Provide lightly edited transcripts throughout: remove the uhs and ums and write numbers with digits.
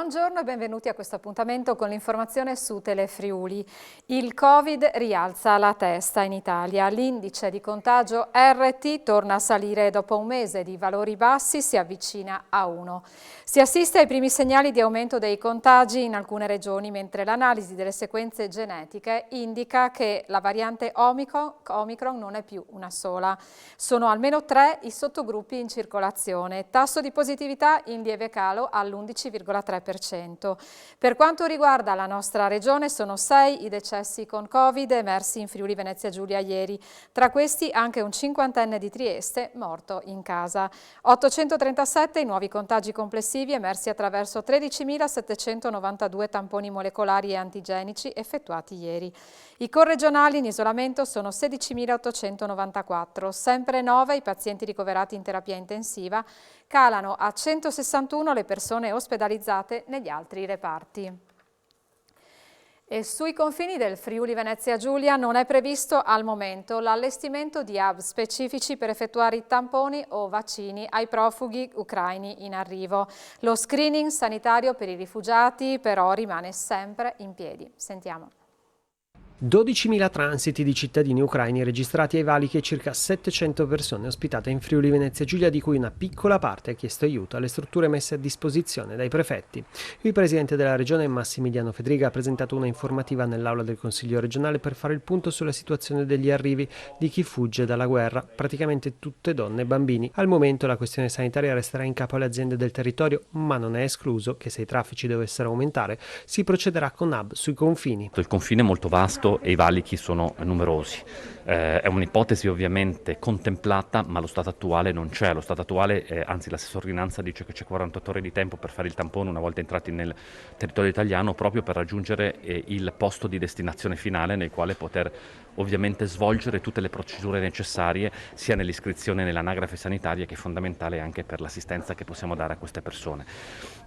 Buongiorno e benvenuti a questo appuntamento con l'informazione su Telefriuli. Il Covid rialza la testa in Italia. L'indice di contagio RT torna a salire dopo un mese di valori bassi, si avvicina a 1. Si assiste ai primi segnali di aumento dei contagi in alcune regioni, mentre l'analisi delle sequenze genetiche indica che la variante Omicron non è più una sola. Sono almeno 3 i sottogruppi in circolazione. Tasso di positività in lieve calo all'11,3%. Per quanto riguarda la nostra regione, sono 6 i decessi con Covid emersi in Friuli Venezia Giulia ieri. Tra questi anche un 50enne di Trieste morto in casa. 837 i nuovi contagi complessivi emersi attraverso 13.792 tamponi molecolari e antigenici effettuati ieri. I corregionali in isolamento sono 16.894, sempre 9 i pazienti ricoverati in terapia intensiva, calano a 161 le persone ospedalizzate negli altri reparti. E sui confini del Friuli Venezia Giulia non è previsto al momento l'allestimento di hub specifici per effettuare i tamponi o vaccini ai profughi ucraini in arrivo. Lo screening sanitario per i rifugiati però rimane sempre in piedi. Sentiamo. 12.000 transiti di cittadini ucraini registrati ai valichi e circa 700 persone ospitate in Friuli Venezia Giulia, di cui una piccola parte ha chiesto aiuto alle strutture messe a disposizione dai prefetti. Il presidente della regione Massimiliano Fedriga ha presentato una informativa nell'aula del Consiglio regionale per fare il punto sulla situazione degli arrivi di chi fugge dalla guerra, praticamente tutte donne e bambini. Al momento la questione sanitaria resterà in capo alle aziende del territorio, ma non è escluso che se i traffici dovessero aumentare si procederà con hub sui confini. Il confine è molto vasto e i valichi sono numerosi. È un'ipotesi ovviamente contemplata, ma lo stato attuale non c'è. Lo stato attuale, anzi la stessa ordinanza dice che c'è 48 ore di tempo per fare il tampone una volta entrati nel territorio italiano, proprio per raggiungere il posto di destinazione finale nel quale poter ovviamente svolgere tutte le procedure necessarie sia nell'iscrizione nell'anagrafe sanitaria, che è fondamentale anche per l'assistenza che possiamo dare a queste persone.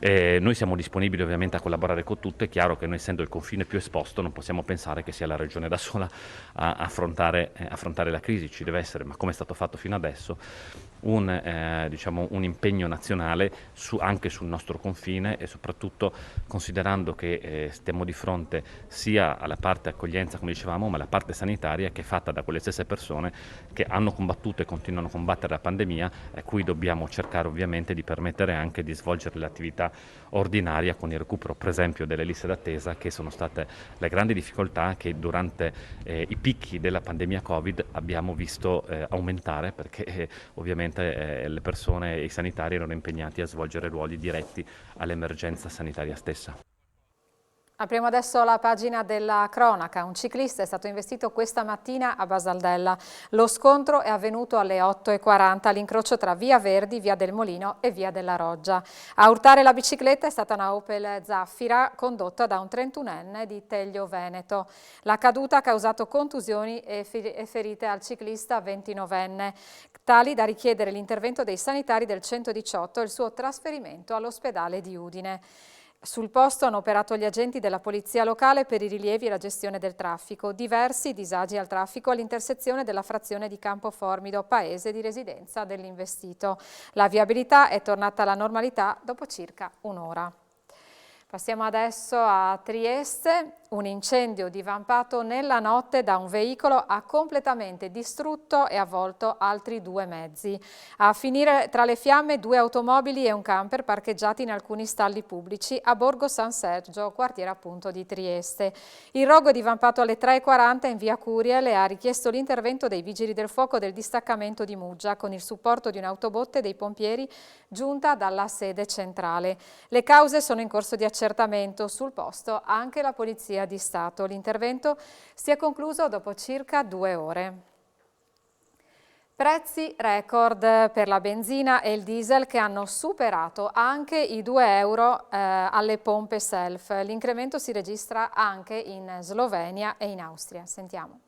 Noi siamo disponibili ovviamente a collaborare con tutte. È chiaro che noi, essendo il confine più esposto, non possiamo pensare che sia la regione da sola a affrontare la crisi. Ci deve essere, ma come è stato fatto fino adesso, un impegno nazionale anche sul nostro confine, e soprattutto considerando che stiamo di fronte sia alla parte accoglienza, come dicevamo, ma alla parte sanitaria, che è fatta da quelle stesse persone che hanno combattuto e continuano a combattere la pandemia, a cui dobbiamo cercare ovviamente di permettere anche di svolgere l'attività ordinaria con il recupero, per esempio, delle liste d'attesa, che sono state le grandi difficoltà che durante i picchi della pandemia Covid abbiamo visto aumentare, perché ovviamente le persone e i sanitari erano impegnati a svolgere ruoli diretti all'emergenza sanitaria stessa. Apriamo adesso la pagina della cronaca. Un ciclista è stato investito questa mattina a Basaldella. Lo scontro è avvenuto alle 8:40 all'incrocio tra Via Verdi, Via del Molino e Via della Roggia. A urtare la bicicletta è stata una Opel Zaffira condotta da un 31enne di Teglio Veneto. La caduta ha causato contusioni e ferite al ciclista 29enne, tali da richiedere l'intervento dei sanitari del 118 e il suo trasferimento all'ospedale di Udine. Sul posto hanno operato gli agenti della polizia locale per i rilievi e la gestione del traffico. Diversi disagi al traffico all'intersezione della frazione di Campoformido, paese di residenza dell'investito. La viabilità è tornata alla normalità dopo circa un'ora. Passiamo adesso a Trieste. Un incendio divampato nella notte da un veicolo ha completamente distrutto e avvolto altri 2 mezzi. A finire tra le fiamme 2 automobili e un camper parcheggiati in alcuni stalli pubblici a Borgo San Sergio, quartiere appunto di Trieste. Il rogo è divampato alle 3:40 in via Curiel e ha richiesto l'intervento dei vigili del fuoco del distaccamento di Muggia con il supporto di un'autobotte dei pompieri giunta dalla sede centrale. Le cause sono in corso di accertamento, sul posto anche la Polizia di Stato. L'intervento si è concluso dopo circa 2 ore. Prezzi record per la benzina e il diesel che hanno superato anche i 2 euro alle pompe self. L'incremento si registra anche in Slovenia e in Austria. Sentiamo.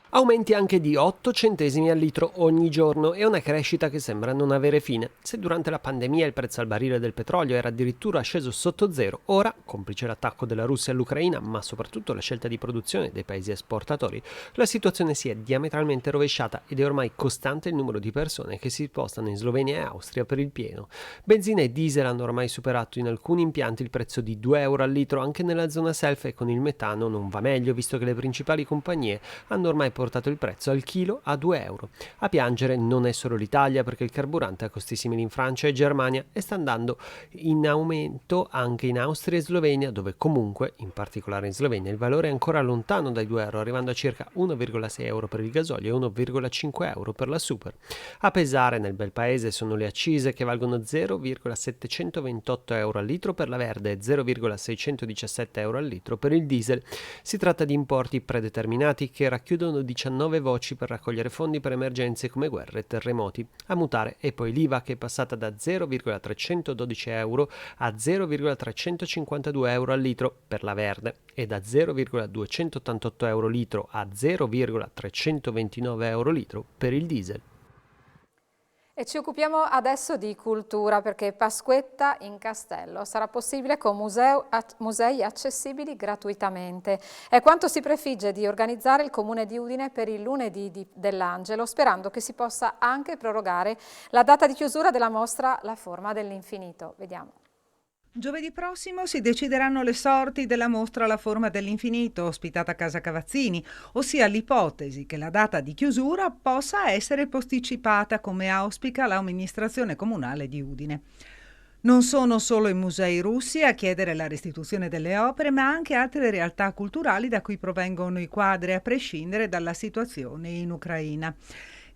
Aumenti anche di 8 centesimi al litro ogni giorno e una crescita che sembra non avere fine. Se durante la pandemia il prezzo al barile del petrolio era addirittura sceso sotto zero, ora, complice l'attacco della Russia all'Ucraina, ma soprattutto la scelta di produzione dei paesi esportatori, la situazione si è diametralmente rovesciata ed è ormai costante il numero di persone che si spostano in Slovenia e Austria per il pieno. Benzina e diesel hanno ormai superato in alcuni impianti il prezzo di 2 euro al litro anche nella zona self e con il metano non va meglio visto che le principali compagnie hanno ormai portato il prezzo al chilo a 2 euro. A piangere non è solo l'Italia perché il carburante ha costi simili in Francia e Germania e sta andando in aumento anche in Austria e Slovenia dove comunque, in particolare in Slovenia, il valore è ancora lontano dai 2 euro arrivando a circa 1,6 euro per il gasolio e 1,5 euro per la super. A pesare nel bel paese sono le accise che valgono 0,728 euro al litro per la verde e 0,617 euro al litro per il diesel. Si tratta di importi predeterminati che racchiudono 19 voci per raccogliere fondi per emergenze come guerre e terremoti. A mutare è poi l'IVA che è passata da 0,312 euro a 0,352 euro al litro per la verde e da 0,288 euro litro a 0,329 euro litro per il diesel. E ci occupiamo adesso di cultura perché Pasquetta in Castello sarà possibile con musei accessibili gratuitamente. È quanto si prefigge di organizzare il Comune di Udine per il lunedì dell'Angelo, sperando che si possa anche prorogare la data di chiusura della mostra La forma dell'infinito. Vediamo. Giovedì prossimo si decideranno le sorti della mostra La forma dell'infinito, ospitata a Casa Cavazzini, ossia l'ipotesi che la data di chiusura possa essere posticipata come auspica l'amministrazione comunale di Udine. Non sono solo i musei russi a chiedere la restituzione delle opere, ma anche altre realtà culturali da cui provengono i quadri, a prescindere dalla situazione in Ucraina.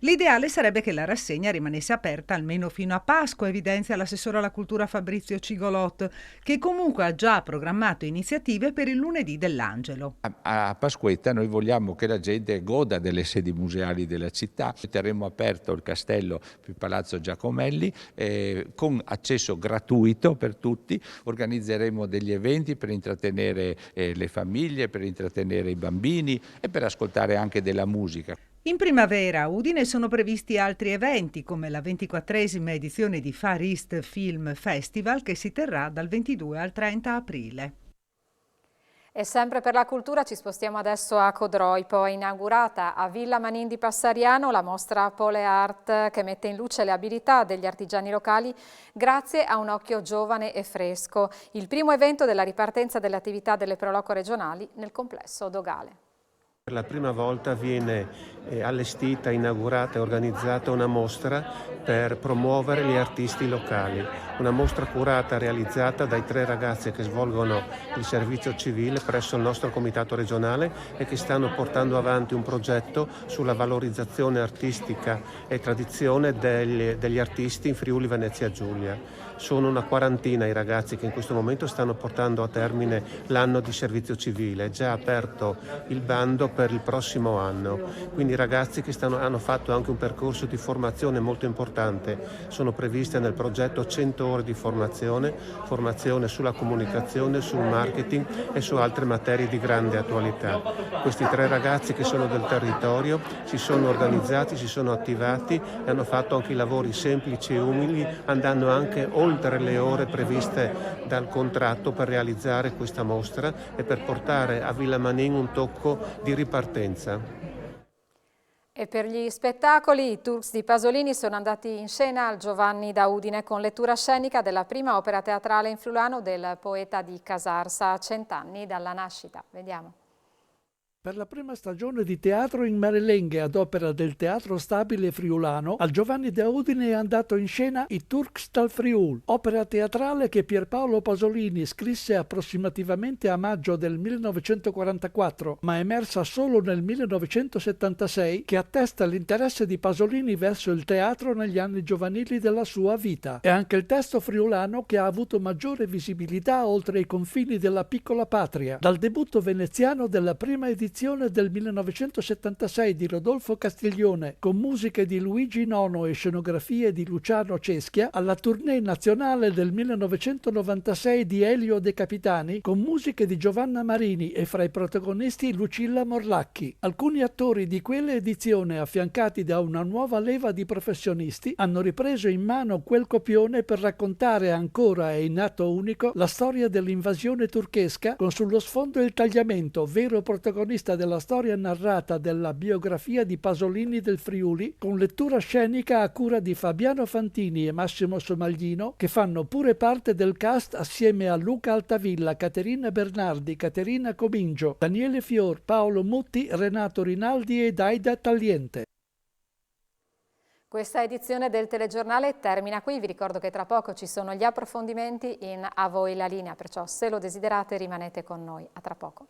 L'ideale sarebbe che la rassegna rimanesse aperta almeno fino a Pasqua, evidenzia l'assessore alla cultura Fabrizio Cigolot, che comunque ha già programmato iniziative per il lunedì dell'Angelo. A Pasquetta noi vogliamo che la gente goda delle sedi museali della città. Terremo aperto il castello più Palazzo Giacomelli con accesso gratuito per tutti. Organizzeremo degli eventi per intrattenere le famiglie, per intrattenere i bambini e per ascoltare anche della musica. In primavera a Udine sono previsti altri eventi come la 24esima edizione di Far East Film Festival che si terrà dal 22 al 30 aprile. E sempre per la cultura ci spostiamo adesso a Codroipo. È inaugurata a Villa Manin di Passariano la mostra Pole Art che mette in luce le abilità degli artigiani locali grazie a un occhio giovane e fresco. Il primo evento della ripartenza delle attività delle Proloco regionali nel complesso dogale. Per la prima volta viene allestita, inaugurata e organizzata una mostra per promuovere gli artisti locali. Una mostra curata, realizzata dai 3 ragazzi che svolgono il servizio civile presso il nostro comitato regionale e che stanno portando avanti un progetto sulla valorizzazione artistica e tradizione degli artisti in Friuli Venezia Giulia. Sono una quarantina i ragazzi che in questo momento stanno portando a termine l'anno di servizio civile. È già aperto il bando per il prossimo anno. Quindi i ragazzi che hanno fatto anche un percorso di formazione molto importante. Sono previste nel progetto 100 ore di formazione sulla comunicazione, sul marketing e su altre materie di grande attualità. Questi 3 ragazzi che sono del territorio si sono organizzati, si sono attivati e hanno fatto anche i lavori semplici e umili, andando anche oltre le ore previste dal contratto per realizzare questa mostra e per portare a Villa Manin un tocco di ripartenza. E per gli spettacoli i Turks di Pasolini sono andati in scena al Giovanni da Udine con lettura scenica della prima opera teatrale in friulano del poeta di Casarsa, a 100 anni dalla nascita. Vediamo. Per la prima stagione di teatro in Marelenghe ad opera del Teatro Stabile Friulano, al Giovanni da Udine è andato in scena I Turks dal Friul, opera teatrale che Pierpaolo Pasolini scrisse approssimativamente a maggio del 1944, ma emersa solo nel 1976, che attesta l'interesse di Pasolini verso il teatro negli anni giovanili della sua vita. È anche il testo friulano che ha avuto maggiore visibilità oltre i confini della piccola patria, dal debutto veneziano della prima edizione edizione del 1976 di Rodolfo Castiglione, con musiche di Luigi Nono e scenografie di Luciano Ceschia, alla tournée nazionale del 1996 di Elio De Capitani, con musiche di Giovanna Marini e fra i protagonisti Lucilla Morlacchi. Alcuni attori di quella edizione, affiancati da una nuova leva di professionisti, hanno ripreso in mano quel copione per raccontare ancora e in atto unico la storia dell'invasione turchesca, con sullo sfondo il Tagliamento, vero protagonista della storia narrata della biografia di Pasolini del Friuli, con lettura scenica a cura di Fabiano Fantini e Massimo Somaglino, che fanno pure parte del cast assieme a Luca Altavilla, Caterina Bernardi, Caterina Comingio, Daniele Fior, Paolo Mutti, Renato Rinaldi ed Aida Tagliente. Questa edizione del telegiornale termina qui, vi ricordo che tra poco ci sono gli approfondimenti in A voi la linea, perciò se lo desiderate rimanete con noi. A tra poco.